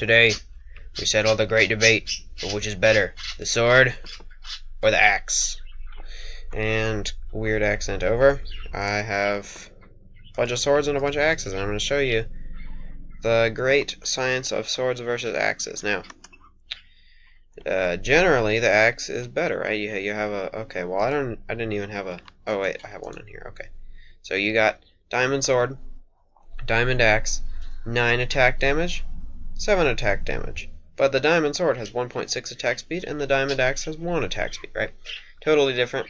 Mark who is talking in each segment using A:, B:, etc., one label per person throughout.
A: Today, we settle the great debate of which is better, the sword or the axe. And weird accent over. I have a bunch of swords and a bunch of axes, and I'm going to show you the great science of swords versus axes. Now, generally the axe is better, right? You have a okay. Well, I didn't even have a. Oh wait, I have one in here. Okay, so you got diamond sword, diamond axe, 9 attack damage, 7 attack damage. But the diamond sword has 1.6 attack speed, and the diamond axe has 1 attack speed. Right? Totally different.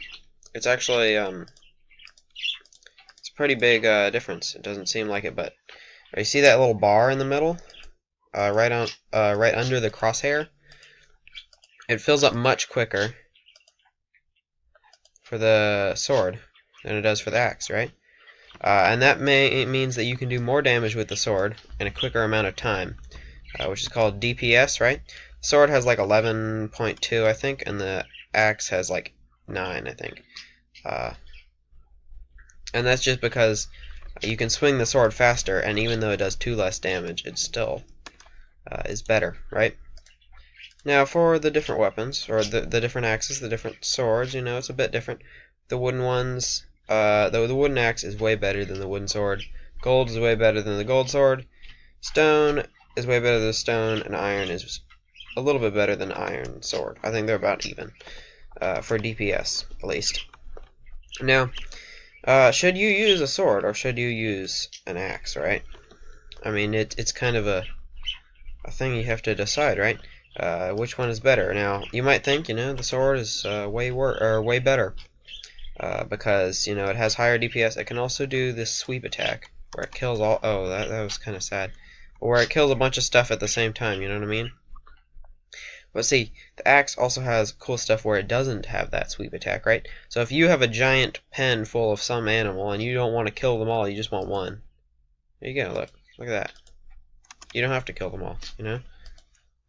A: It's actually it's a pretty big difference. It doesn't seem like it, but you see that little bar in the middle, right under the crosshair. It fills up much quicker for the sword than it does for the axe, right? And that means that you can do more damage with the sword in a quicker amount of time, which is called DPS, right? The sword has like 11.2, I think, and the axe has like 9, I think. And that's just because you can swing the sword faster, and even though it does 2 less damage, it still is better, right? Now, for the different weapons, or the different axes, the different swords, it's a bit different. The wooden ones, the wooden axe is way better than the wooden sword. Gold is way better than the gold sword. Stone is way better than the stone, and iron is a little bit better than the iron sword. I think they're about even, for DPS, at least. Now, should you use a sword, or should you use an axe, right? I mean, it's kind of a thing you have to decide, right? Which one is better? Now, you might think, the sword is way better, because it has higher DPS. It can also do this sweep attack where it kills all. Oh, that was kind of sad. Where it kills a bunch of stuff at the same time. You know what I mean? But see, the axe also has cool stuff where it doesn't have that sweep attack, right? So if you have a giant pen full of some animal and you don't want to kill them all, you just want one. There you go. Look at that. You don't have to kill them all.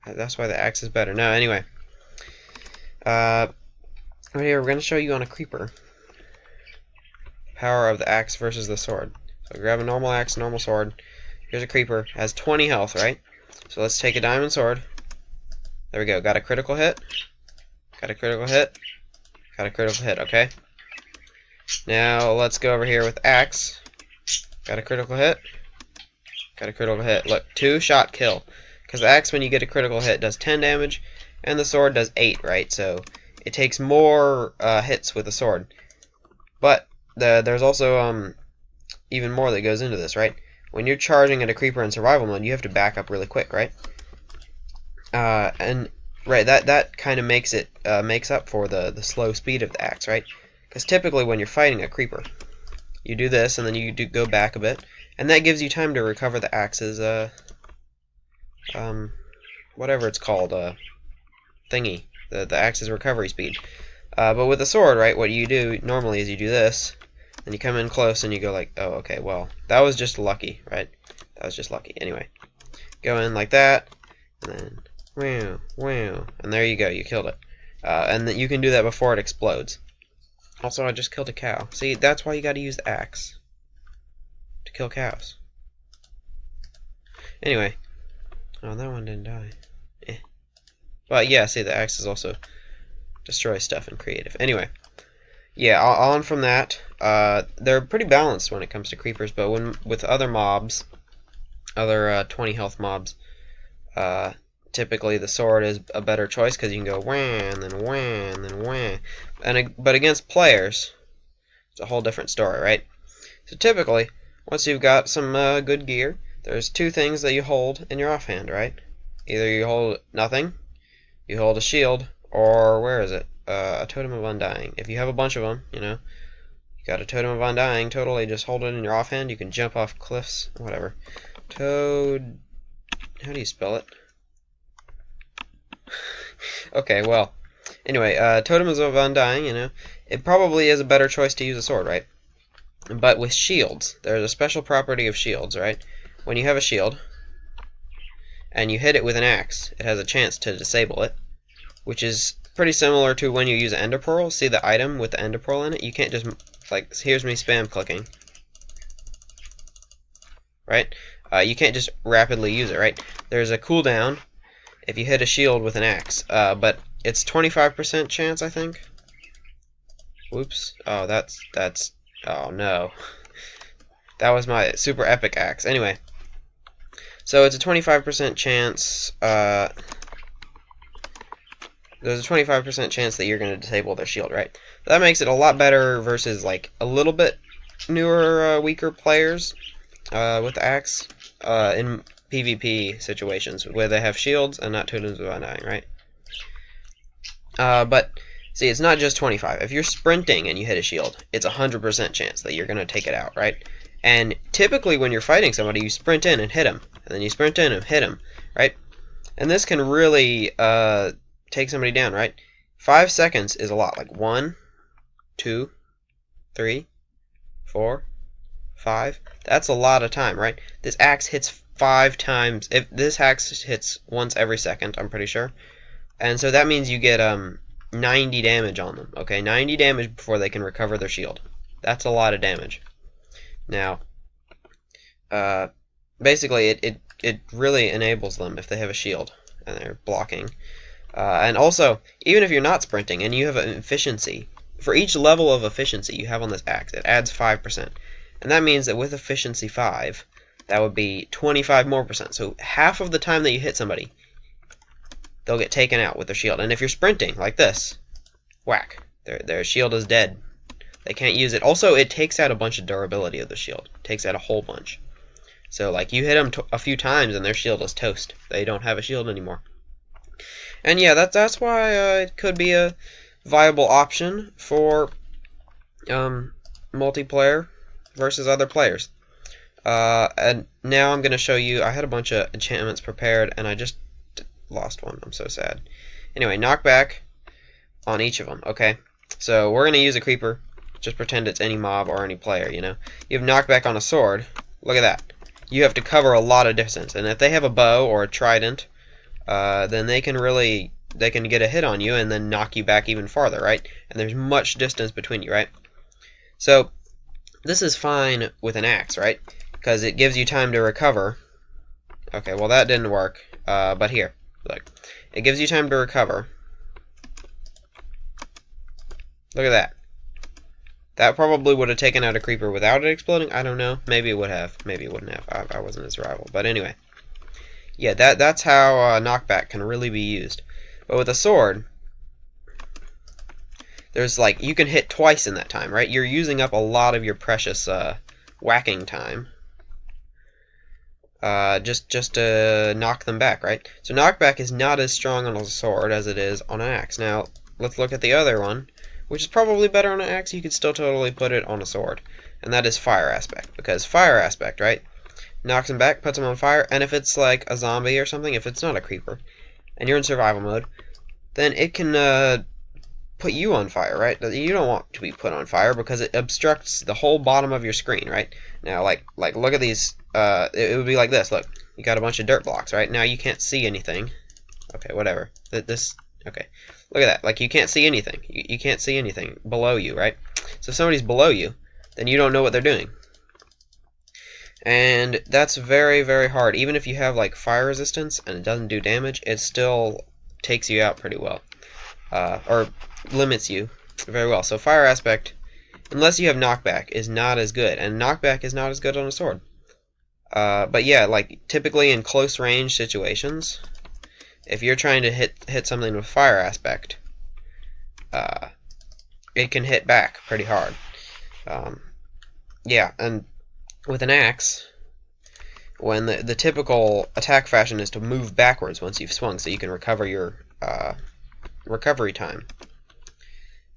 A: That's why the axe is better. Now, anyway, right here we're going to show you on a creeper power of the axe versus the sword. So grab a normal axe, normal sword. Here's a creeper, has 20 health, right? So let's take a diamond sword. There we go. Got a critical hit. Got a critical hit. Got a critical hit. Okay. Now let's go over here with axe. Got a critical hit. Got a critical hit. Look, 2-shot kill. Because the axe, when you get a critical hit, does 10 damage, and the sword does 8, right? So it takes more hits with the sword. But there's also even more that goes into this, right? When you're charging at a creeper in survival mode, you have to back up really quick, right? And right, that kind of makes up for the slow speed of the axe, right? Because typically when you're fighting a creeper, you do this, and then you go back a bit, and that gives you time to recover the axe's whatever it's called, thingy, the axe's recovery speed. But with the sword, right, what you do normally is you do this, and you come in close and you go like, oh, okay, well, that was just lucky, right? That was just lucky. Anyway, go in like that, and then wow, wow, and there you go, you killed it. And you can do that before it explodes. Also, I just killed a cow. See, that's why you got to use the axe to kill cows. Anyway. Oh, that one didn't die. But yeah, see, the axes also destroy stuff in creative. Anyway, yeah, on from that, they're pretty balanced when it comes to creepers, but with other mobs, other 20 health mobs, typically the sword is a better choice because you can go wham, and then wham, and then wham. But against players, it's a whole different story, right? So typically, once you've got some good gear, there's 2 things that you hold in your offhand, right? Either you hold nothing, you hold a shield, or where is it? A totem of undying. If you have a bunch of them, you got a totem of undying, totally just hold it in your offhand. You can jump off cliffs, whatever. How do you spell it? Okay, well, anyway, totems of undying, it probably is a better choice to use a sword, right? But with shields, there's a special property of shields, right? When you have a shield, and you hit it with an axe, it has a chance to disable it, which is pretty similar to when you use an ender pearl. See the item with the ender pearl in it? You can't just, like, here's me spam clicking. Right? You can't just rapidly use it, right? There's a cooldown if you hit a shield with an axe, but it's 25% chance, I think. Whoops. Oh, that's. Oh no. That was my super epic axe. Anyway, so it's a 25% chance. There's a 25% chance that you're going to disable their shield, right? That makes it a lot better versus like a little bit newer, weaker players with the axe in PvP situations where they have shields and not totems without dying, right? But see, it's not just 25. If you're sprinting and you hit a shield, it's a 100% chance that you're going to take it out, right? And typically when you're fighting somebody, you sprint in and hit them, and then you sprint in and hit them, right? And this can really take somebody down, right? 5 seconds is a lot. Like 1, 2, 3, 4, 5. That's a lot of time, right? This axe hits 5 times. If this axe hits once every second, I'm pretty sure. And so that means you get 90 damage on them. Okay, 90 damage before they can recover their shield. That's a lot of damage. Now, basically, it really enables them if they have a shield and they're blocking. And also, even if you're not sprinting and you have an efficiency, for each level of efficiency you have on this axe, it adds 5%. And that means that with efficiency 5, that would be 25 more percent. So half of the time that you hit somebody, they'll get taken out with their shield. And if you're sprinting, like this, whack, their shield is dead. They can't use it. Also, it takes out a bunch of durability of the shield. It takes out a whole bunch. So, like, you hit them a few times and their shield is toast. They don't have a shield anymore. And yeah, that's why it could be a viable option for multiplayer versus other players. And now I'm going to show you, I had a bunch of enchantments prepared and I just lost one. I'm so sad. Anyway, knockback on each of them, okay? So we're going to use a creeper. Just pretend it's any mob or any player, you know? You have knockback on a sword. Look at that. You have to cover a lot of distance. And if they have a bow or a trident, then they can get a hit on you and then knock you back even farther, right? And there's much distance between you, right? So this is fine with an axe, right? Because it gives you time to recover. Okay, well that didn't work. But here, look. It gives you time to recover. Look at that. That probably would have taken out a creeper without it exploding. I don't know. Maybe it would have. Maybe it wouldn't have. I wasn't his rival. But anyway. Yeah, that's how knockback can really be used. But with a sword, there's like, you can hit twice in that time, right? You're using up a lot of your precious whacking time. Just to knock them back, right? So knockback is not as strong on a sword as it is on an axe. Now, let's look at the other one, which is probably better on an axe. You could still totally put it on a sword. And that is fire aspect. Because fire aspect, right? Knocks them back, puts them on fire, and if it's like a zombie or something, if it's not a creeper, and you're in survival mode, then it can put you on fire, right? You don't want to be put on fire because it obstructs the whole bottom of your screen, right? Now, like look at these, it would be like this, look, you got a bunch of dirt blocks, right? Now you can't see anything. Okay, whatever. Okay, look at that, like you can't see anything. You can't see anything below you, right? So if somebody's below you, then you don't know what they're doing. And that's very, very hard. Even if you have like fire resistance and it doesn't do damage, it still takes you out pretty well. Or limits you very well. So fire aspect, unless you have knockback, is not as good. And knockback is not as good on a sword. But yeah, like typically in close range situations, if you're trying to hit something with fire aspect, it can hit back pretty hard. Yeah, and with an axe, when the typical attack fashion is to move backwards once you've swung, so you can recover your recovery time.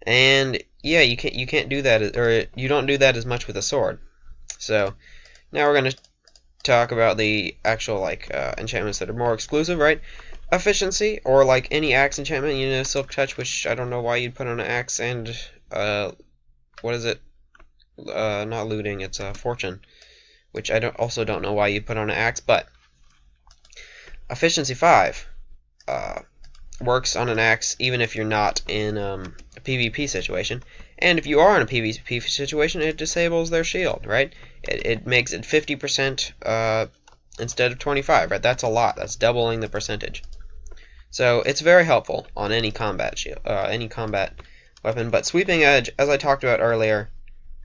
A: And yeah, you can't do that, or you don't do that as much with a sword. So now we're going to talk about the actual like enchantments that are more exclusive, right? Efficiency, or like any axe enchantment, you know, Silk Touch, which I don't know why you'd put on an axe, and what is it? Not looting, it's fortune, which I also don't know why you put on an axe, but efficiency 5 works on an axe even if you're not in a PvP situation, and if you are in a PvP situation, it disables their shield, right? It makes it 50% instead of 25, right? That's a lot. That's doubling the percentage. So it's very helpful on any combat shield, any combat weapon. But Sweeping Edge, as I talked about earlier,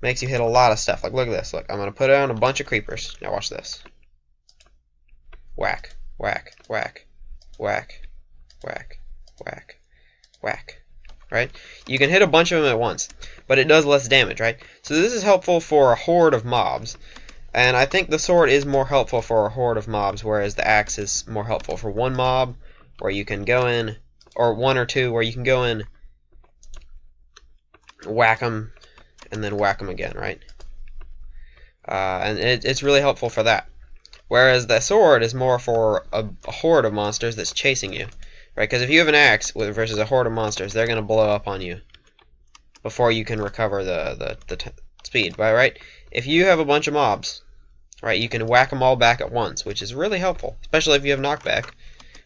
A: makes you hit a lot of stuff. Like, look at this. Look, I'm gonna put down a bunch of creepers. Now watch this. Whack, whack, whack, whack, whack, whack, whack. Right? You can hit a bunch of them at once, but it does less damage, right? So this is helpful for a horde of mobs, and I think the sword is more helpful for a horde of mobs, whereas the axe is more helpful for one mob, where you can go in, or one or two, where you can go in, whack them, and then whack them again, right? And it's really helpful for that. Whereas the sword is more for a horde of monsters that's chasing you. Right, because if you have an axe versus a horde of monsters, they're going to blow up on you before you can recover the speed, right? If you have a bunch of mobs, right, you can whack them all back at once, which is really helpful, especially if you have knockback,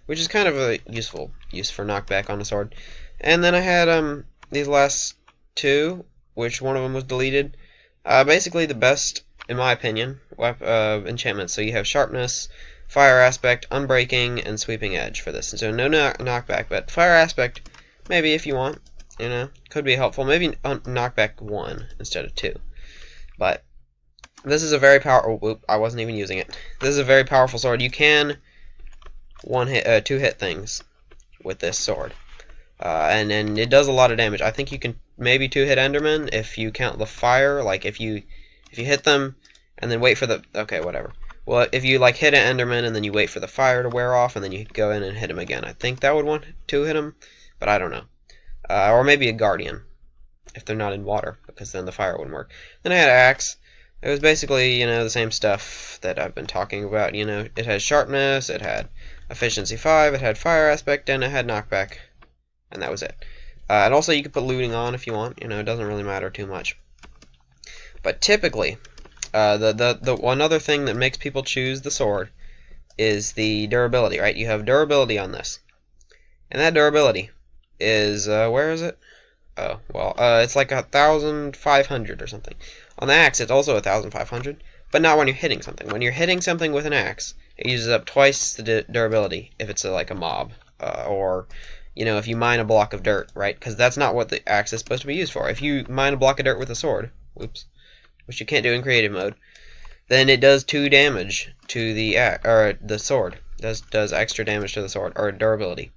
A: which is kind of a useful use for knockback on a sword. And then I had these last two, which one of them was deleted. Basically the best, in my opinion, enchantments. So you have Sharpness, Fire Aspect, Unbreaking, and Sweeping Edge for this. And so no knockback, but Fire Aspect, maybe if you want, you know, could be helpful. Maybe knockback 1 instead of 2. But this is a very powerful. Whoop! I wasn't even using it. This is a very powerful sword. You can two hit things with this sword, and it does a lot of damage. I think you can maybe 2-hit Endermen if you count the fire. Like if you hit them and then wait for the whatever. Well, if you like hit an Enderman and then you wait for the fire to wear off and then you go in and hit him again, I think that would want to hit him, but I don't know. Or maybe a Guardian if they're not in water, because then the fire wouldn't work. Then I had Axe. It was basically, you know, the same stuff that I've been talking about. You know, it had Sharpness, it had Efficiency 5, it had Fire Aspect, and it had Knockback, and that was it. And also you could put looting on if you want. You know, it doesn't really matter too much. But typically, the one other thing that makes people choose the sword is the durability, right? You have durability on this, and that durability is where is it? Oh, well, it's like 1,500 or something. On the axe, it's also 1,500, but not when you're hitting something. When you're hitting something with an axe, it uses up twice the durability if it's like a mob, or you know, if you mine a block of dirt, right? Because that's not what the axe is supposed to be used for. If you mine a block of dirt with a sword, whoops, which you can't do in creative mode, then it does 2 damage to the sword. Does extra damage to the sword, or durability.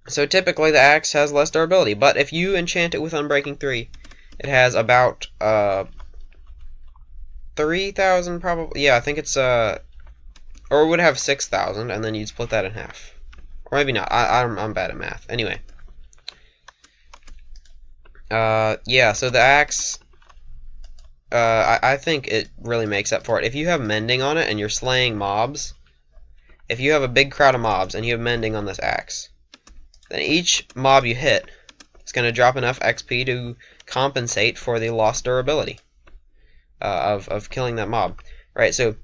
A: So typically the axe has less durability, but if you enchant it with Unbreaking 3, it has about 3,000 probably. Yeah, I think it's or it would have 6,000, and then you'd split that in half. Or maybe not. I'm bad at math. Anyway. Yeah, so the axe, I think it really makes up for it. If you have mending on it and you're slaying mobs, if you have a big crowd of mobs and you have mending on this axe, then each mob you hit is going to drop enough XP to compensate for the lost durability of killing that mob. Right, so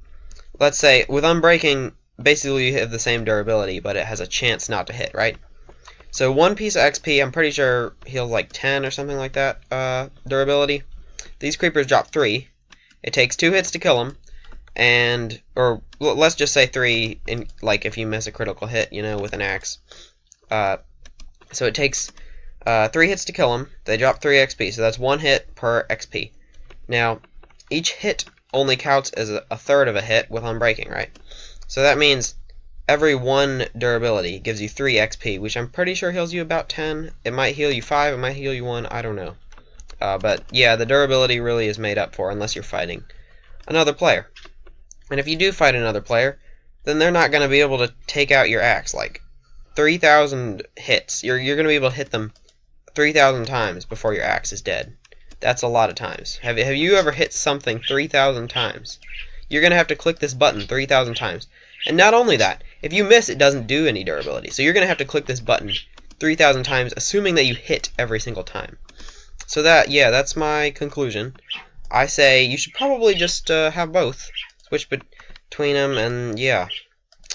A: let's say with Unbreaking, basically you have the same durability, but it has a chance not to hit, right? So one piece of XP, I'm pretty sure heals like 10 or something like that durability. These creepers drop 3. It takes 2 hits to kill them, and or let's just say 3 in, like if you miss a critical hit, you know, with an axe. So it takes 3 hits to kill them. They drop 3 XP, so that's 1 hit per XP. Now, each hit only counts as a third of a hit with Unbreaking, right? So that means every 1 durability gives you 3 XP, which I'm pretty sure heals you about 10. It might heal you 5, it might heal you 1, I don't know. But yeah, the durability really is made up for unless you're fighting another player. And if you do fight another player, then they're not going to be able to take out your axe. Like 3,000 hits, you're going to be able to hit them 3,000 times before your axe is dead. That's a lot of times. Have you ever hit something 3,000 times? You're going to have to click this button 3,000 times. And not only that, if you miss, it doesn't do any durability. So you're going to have to click this button 3,000 times, assuming that you hit every single time. So that's my conclusion. I say you should probably just have both. Switch between them, and yeah.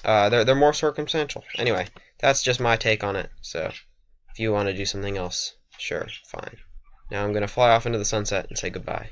A: They're more circumstantial. Anyway, that's just my take on it. So if you want to do something else, sure, fine. Now I'm going to fly off into the sunset and say goodbye.